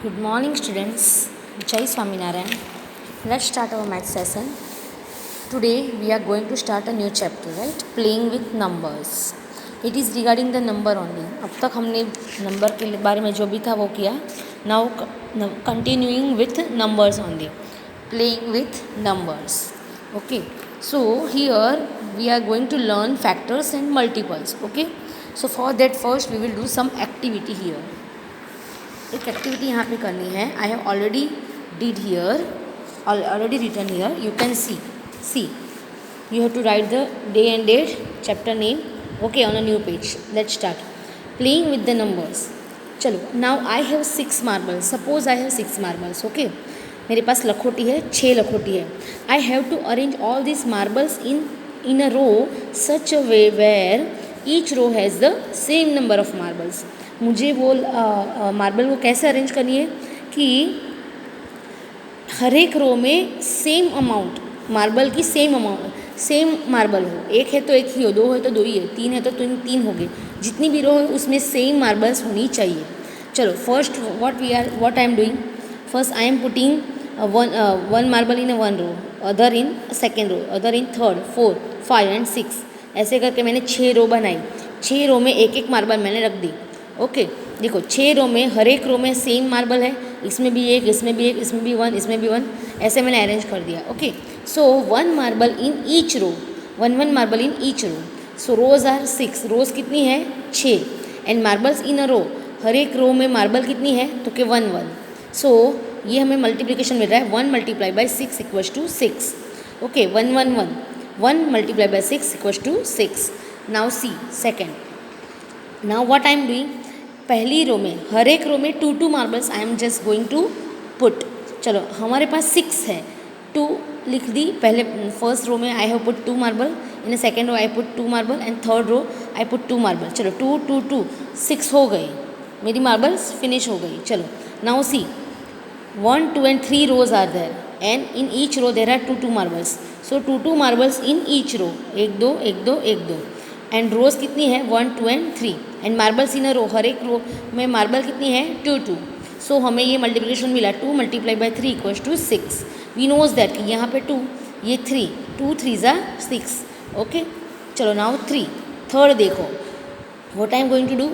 Good morning, students. Jai Swaminarayan. Let's start our math session. Today we are going to start a new chapter, right? Playing with numbers. It is regarding the number only. अब तक हमने number के बारे में जो भी था वो किया. Now continuing with numbers only. Playing with numbers. Okay. So here we are going to learn factors and multiples. Okay. So for that first we will do some activity here. एक activity यहाँ पे करनी है. I have already did here, already written here. You can see you have to write the day and date, chapter name, okay, on a new page. Let's start playing with the numbers. चलो, now I have 6 marbles. Suppose I have 6 marbles. Okay, मेरे पास लखोटी है, 6 लखोटी है. I have to arrange all this marbles in a row such a way where each row has the same number of marbles. मुझे वो marble को कैसे अरेंज करनी है कि हर एक रो में सेम अमाउंट मार्बल की सेम मार्बल हो. एक है तो एक ही हो, दो है तो दो ही है, तीन है तो तीन हो गए. जितनी भी रो है उसमें सेम मार्बल्स होनी चाहिए. चलो, first what I am doing, first I am putting one marble in one row, other in second row, other in third, 4, 5 and 6. ऐसे करके मैंने 6 रो बनाई. 6 रो में एक एक मार्बल मैंने रख दी. ओके, देखो 6 रो में हर एक रो में सेम मार्बल है. इसमें भी एक, इसमें भी एक, इसमें भी वन, इसमें भी वन. ऐसे मैंने अरेंज कर दिया. Okay, so one marble in each row, one marble in each row. So rows are 6. Rows कितनी है? 6. And marbles in a row, हर एक रो में मार्बल कितनी है? तो कि 1. सो ये हमें मल्टीप्लिकेशन मिल रहा है. 1 multiply by 6 equals to 6. Okay, 1 multiply by 6 equals to 6. Now see second. Now what I am doing, पहली रो में हर एक रो में 2 marbles I am just going to put. चलो, हमारे पास 6 है, 2 लिख दी. पहले फर्स्ट रो में I have put 2 marble, in second row I put 2 marble and third row I put 2 marble. चलो, 2 2 2 6 हो गई, मेरी मार्बल्स फिनिश हो गई. चलो, now see 1 2 and 3 rows are there and in each row there are 2 marbles. So 2 marbles in each row, 1 2 1 2 1 2. And rows कितनी है? 1 2 and 3. And marbles in a row, हर एक रो में मार्बल कितनी है? 2 2. सो हमें ये मल्टीप्लिकेशन मिला, 2 multiply by 3 equals to 6. We knows that कि यहाँ पे 2, ये 3, 2 3 ज़ा 6. ओके, चलो, नाउ थर्ड देखो. What I am going to do,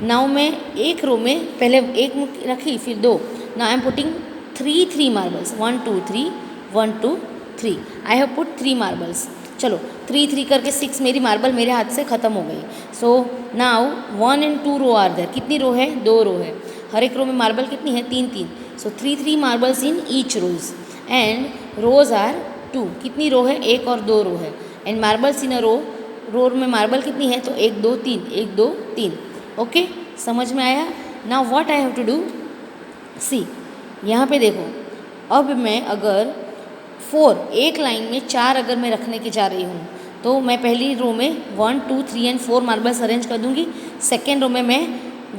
now मैं एक रो में पहले एक रखी, फिर 2. Now I am putting 3 marbles, 1 2 3 1 2 3. I have put 3 marbles. चलो, 3 करके 6 मेरी मार्बल मेरे हाथ से ख़त्म हो गई. So now 1 and 2 row are there. कितनी रो है? 2 रो है. हर एक रो में मार्बल कितनी है? 3. So 3 marbles in each rows and rows are 2. कितनी रो है? 1 और 2 रो है. एंड मार्बल्स इन अ रो में मार्बल कितनी है? तो 1 2 3, 1 2 3. ओके, समझ में आया? Now what I have to do, see यहाँ पे देखो. अब मैं अगर 4 एक लाइन में 4 अगर मैं रखने की जा रही हूँ तो मैं पहली रो में 1 2 3 एंड 4 मार्बल्स अरेंज कर दूँगी. सेकेंड रो में मैं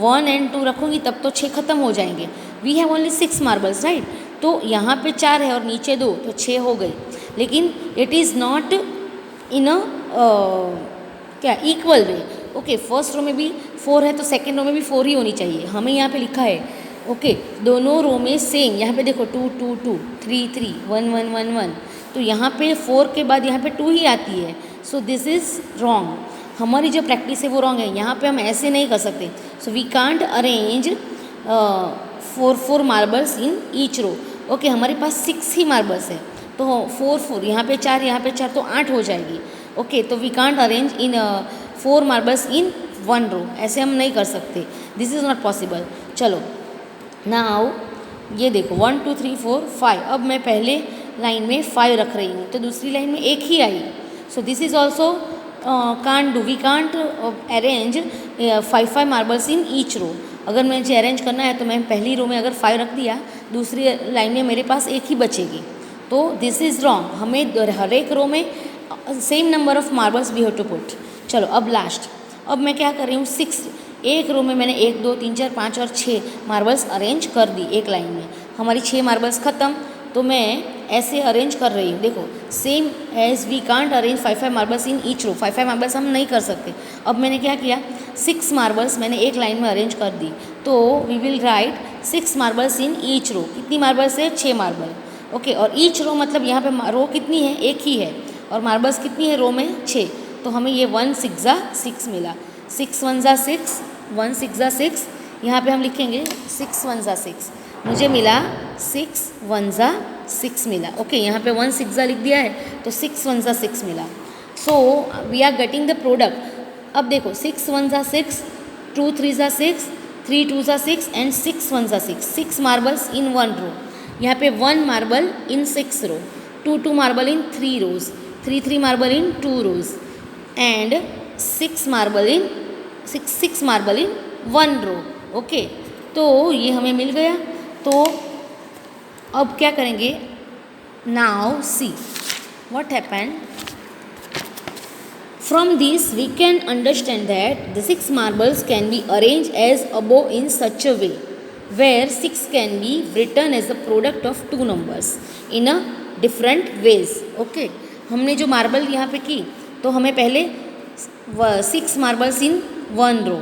1 एंड 2 रखूँगी, तब तो 6 खत्म हो जाएंगे. We have only 6 marbles, right. तो यहाँ पे 4 है और नीचे 2, तो 6 हो गई. लेकिन इट इज़ नॉट इन अ क्या इक्वल वे. ओके, फर्स्ट रो में भी 4 है तो सेकेंड रो में भी 4 ही होनी चाहिए. हमें यहाँ पे लिखा है ओके, दोनों रो में सेम. यहाँ पे देखो 2 2 2 3 3 1 1 1 1. तो यहाँ पे 4 के बाद यहाँ पे 2 ही आती है. सो दिस इज़ रॉन्ग. हमारी जो प्रैक्टिस है वो रॉन्ग है. यहाँ पे हम ऐसे नहीं कर सकते. So we can't arrange 4 marbles in each row. Okay, हमारे पास 6 ही मार्बल्स है तो 4 यहाँ पे 4, यहाँ पे 4, तो 8 हो जाएगी. ओके, तो we can't arrange in 4 marbles in 1 row. ऐसे हम नहीं कर सकते. This is not possible. चलो, नाउ ये देखो 1 2 3 4 5. अब मैं पहले लाइन में 5 रख रही हूँ तो दूसरी लाइन में 1 ही आई. So this is also can't do. We can't arrange 5 marbles in each row. अगर मुझे अरेंज करना है तो मैं पहली रो में अगर 5 रख दिया, दूसरी लाइन में मेरे पास 1 ही बचेगी. तो दिस इज़ रॉन्ग. हमें हर एक रो में same number of marbles we have to put. चलो, अब लास्ट. अब मैं क्या कर रही हूँ, 6 एक रो में मैंने 1 2 3 4 5 और 6 मार्बल्स अरेंज कर दी एक लाइन में. हमारी 6 मार्बल्स ख़त्म. तो मैं ऐसे अरेंज कर रही हूँ. देखो, same as we can't arrange 5 marbles in each row. 5 marbles हम नहीं कर सकते. अब मैंने क्या किया, 6 मार्बल्स मैंने एक लाइन में अरेंज कर दी. तो we will write 6 marbles in each row. कितनी मार्बल्स है? 6 मार्बल। ओके, और ईच रो मतलब यहाँ पे रो कितनी है? एक ही है, और मार्बल्स कितनी है रो में? 6। तो हमें ये 1 6 ज़ा 6 मिला। 6 1 ज़ा 6, 1 6 ज़ा 6, यहाँ पे हम लिखेंगे 6 1 ज़ा 6। मुझे मिला 6 1 ज़ा 6 मिला। ओके, यहाँ पे 1 6 ज़ा लिख दिया है, तो 6 1 ज़ा 6 मिला। So we are getting the product. अब देखो 6 1 ज़ा 6, 2 3 ज़ा 6, 3 2 ज़ा 6 एंड 6 1 ज़ा 6। 6 मार्बल्स इन 1 रो। यहाँ पे 1 marble in 6 row, 2 2 marble in 3 rows, 3 3 marble in 2 rows and 6 marble in 6 marble in 1 row. Okay, तो ये हमें मिल गया। तो अब क्या करेंगे? Now see what happened. From this we can understand that the 6 marbles can be arranged as above in such a way where 6 can be written as a product of two numbers in a different ways. Okay, हमने जो marble यहाँ पे की, तो हमें पहले 6 marbles in 1 row,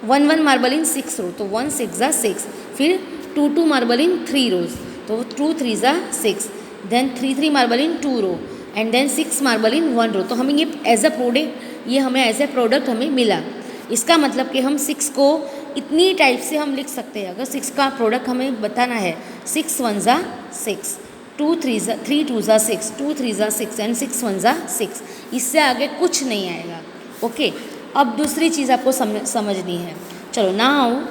1 1 marble in 6 रो, तो 1 6 ज़ा 6, फिर 2 2 मार्बल इन 3 रोज, तो 2 3 ज़ा 6, then 3 3 marble in 2 row and then 6 marble in 1 row. तो हमें ये एज अ प्रोडक्ट, ये हमें एज ए प्रोडक्ट हमें मिला। इसका मतलब कि हम 6 को इतनी टाइप से हम लिख सकते हैं। अगर 6 का प्रोडक्ट हमें बताना है, 6 1 ज़ा 6, 2 2 ज़ा 6, 2 3 ज़ा 6 एंड 6 1 ज़ा 6। इससे आगे कुछ नहीं आएगा। ओके, अब दूसरी चीज़ आपको समझनी है। चलो, नाउ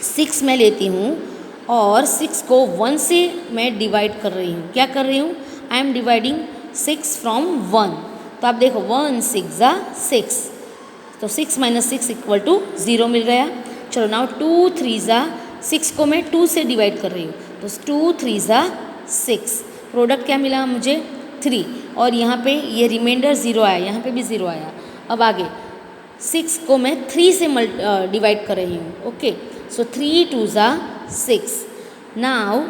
6 मैं लेती हूँ और 6 को 1 से मैं डिवाइड कर रही हूँ। क्या कर रही हूँ? I am dividing 6 from 1। तो आप देखो 1 6 ज़ा 6, तो 6 माइनस 6 इक्वल टू 0 मिल गया। चलो, नाउ 2 3 ज़ा 6 को मैं 2 से डिवाइड कर रही हूँ, तो 2 3 ज़ा 6, प्रोडक्ट क्या मिला मुझे? 3, और यहाँ पे ये रिमाइंडर 0 आया, यहाँ पे भी 0 आया। अब आगे 6 को मैं 3 से डिवाइड कर रही हूँ। ओके, सो 3 2 ज़ा 6, नाउ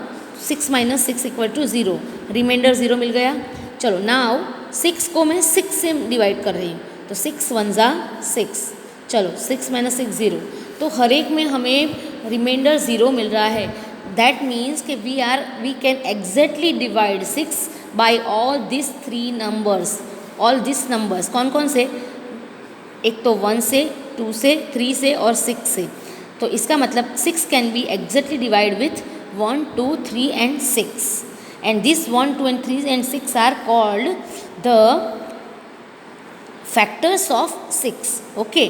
6 माइनस 6 इक्वल टू 0, रिमाइंडर 0 मिल गया। चलो, नाउ 6 को मैं 6 से डिवाइड कर रही हूँ, तो 6 1 ज़ा 6, चलो 6 माइनस 6 0, तो हर एक में हमें रिमाइंडर 0 मिल रहा है। दैट मीन्स कि we can exactly divide 6 by all this 3 numbers. All this numbers कौन कौन से? एक तो 1 से, 2 से, 3 से और 6 से। तो इसका मतलब 6 can be exactly divide with 1 2 3 and 6, and this 1 2 and 3 and 6 are called the factors of 6. Okay,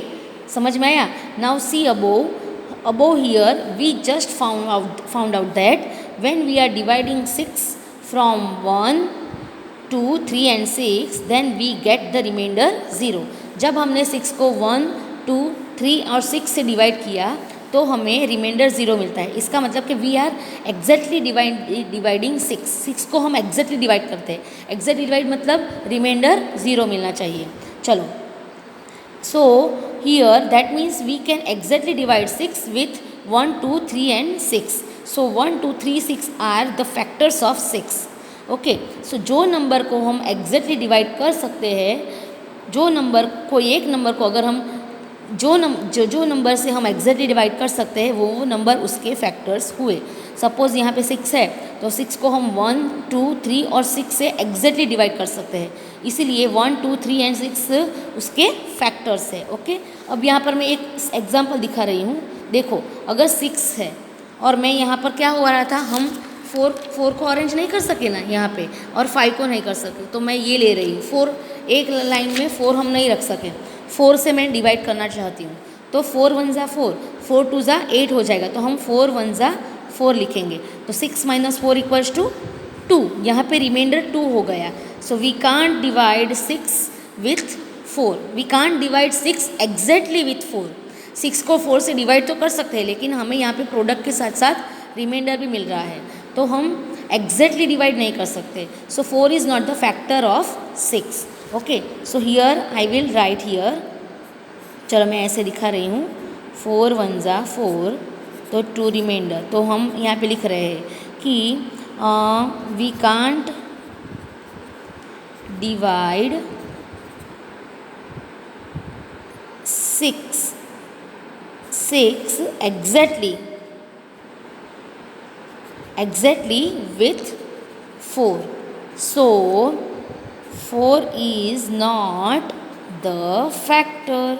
समझ में आया? Now see above here we just found out that when we are dividing 6 from 1 2 3 and 6, then we get the remainder 0. जब हमने 6 को 1 2 3 और 6 से divide किया, तो हमें रिमाइंडर 0 मिलता है। इसका मतलब कि वी आर एग्जैक्टली डिवाइडिंग 6 को हम एग्जैक्टली डिवाइड करते हैं। एग्जैक्टली डिवाइड मतलब रिमाइंडर 0 मिलना चाहिए। चलो, so here that means we can exactly divide 6 with 1 2 3 and 6। So 1 2 3 6 are the factors of 6। Okay, so जो नंबर को हम एग्जैक्टली डिवाइड कर सकते हैं, जो नंबर कोई एक नंबर को अगर हम जो नंबर से हम एग्जैक्टली डिवाइड कर सकते हैं, वो नंबर उसके फैक्टर्स हुए। सपोज़ यहाँ पे 6 है, तो 6 को हम 1 2 3 और 6 से एग्जैक्टली डिवाइड कर सकते हैं, इसीलिए 1 2 3 एंड 6 उसके फैक्टर्स है। ओके, अब यहाँ पर मैं एक एग्जांपल दिखा रही हूँ। देखो, अगर 6 है और मैं यहाँ पर क्या हो रहा था, हम 4 को अरेंज नहीं कर सके ना यहाँ पे, और 5 को नहीं कर सके, तो मैं ये ले रही हूँ 4। एक लाइन में 4 हम नहीं रख सके, 4 से मैं डिवाइड करना चाहती हूँ, तो 4 1 ज़ा 4, 4 2 ज़ा 8 हो जाएगा, तो हम 4 1 ज़ा 4 लिखेंगे। तो 6 माइनस 4 इक्वल्स टू 2, यहाँ पे रिमाइंडर 2 हो गया। So we can't divide 6 with 4, we can't divide 6 exactly with 4। 6 को 4 से डिवाइड तो कर सकते हैं, लेकिन हमें यहाँ पे प्रोडक्ट के साथ साथ रिमाइंडर भी मिल रहा है, तो हम एग्जैक्टली डिवाइड नहीं कर सकते। सो 4 is not the factor of 6। Okay, so here I will write here, चलो मैं ऐसे दिखा रही हूँ, 4 1 ज़ा 4, तो 2 रिमाइंडर, तो हम यहाँ पे लिख रहे हैं कि we can't divide 6 6 exactly with 4. So 4 is not the factor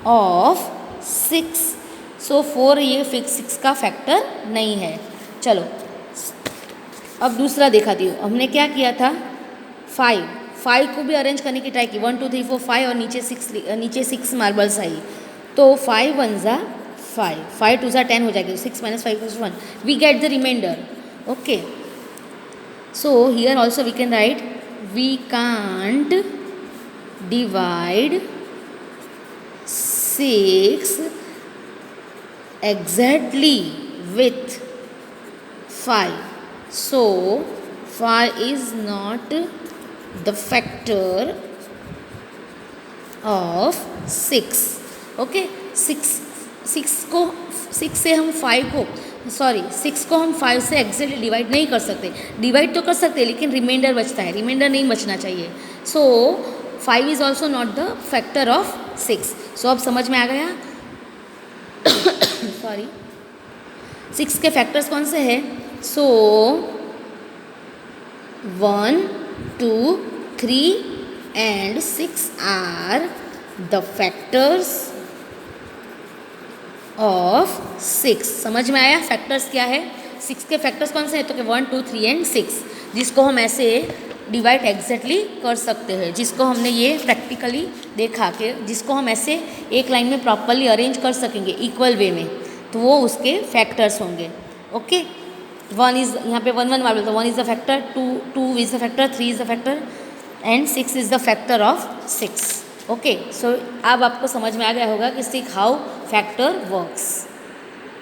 of 6. सो 4 ये फिक्स 6 का फैक्टर नहीं है। चलो अब दूसरा दिखाती हूँ। हमने क्या किया था, 5 को भी अरेंज करने की ट्राई की, 1 2 3 4 5 और नीचे 6 मार्बल्स आई। तो 5 1 ज़ा 5, 5 2 ज़ा 10 हो जाएगी, 6 - 5 = 1, we get the reminder. Okay, so here also we can write we can't divide 6 exactly with 5. So 5 is not the factor of 6. Okay, 6 से हम 5 से एग्जैक्टली डिवाइड नहीं कर सकते। डिवाइड तो कर सकते हैं लेकिन रिमाइंडर बचता है, रिमाइंडर नहीं बचना चाहिए। सो 5 is also not the factor of 6। सो अब समझ में आ गया। सॉरी, 6 के फैक्टर्स कौन से हैं? So 1 2 3 and 6 are the factors of 6। समझ में आया फैक्टर्स क्या है? 6 के फैक्टर्स कौन से हैं? तो कि 1 2 3 एंड 6, जिसको हम ऐसे डिवाइड एग्जैक्टली कर सकते हैं, जिसको हमने ये प्रैक्टिकली देखा कि जिसको हम ऐसे एक लाइन में प्रॉपरली अरेंज कर सकेंगे इक्वल वे में, तो वो उसके फैक्टर्स होंगे। ओके, 1 इज़ यहाँ पे 1 1 मार्बल, तो 1 is the factor, 2 is the factor, 3 is the factor and 6 is the factor of 6। Okay, so अब आपको समझ में आ गया होगा कि हाउ फैक्टर वर्क्स।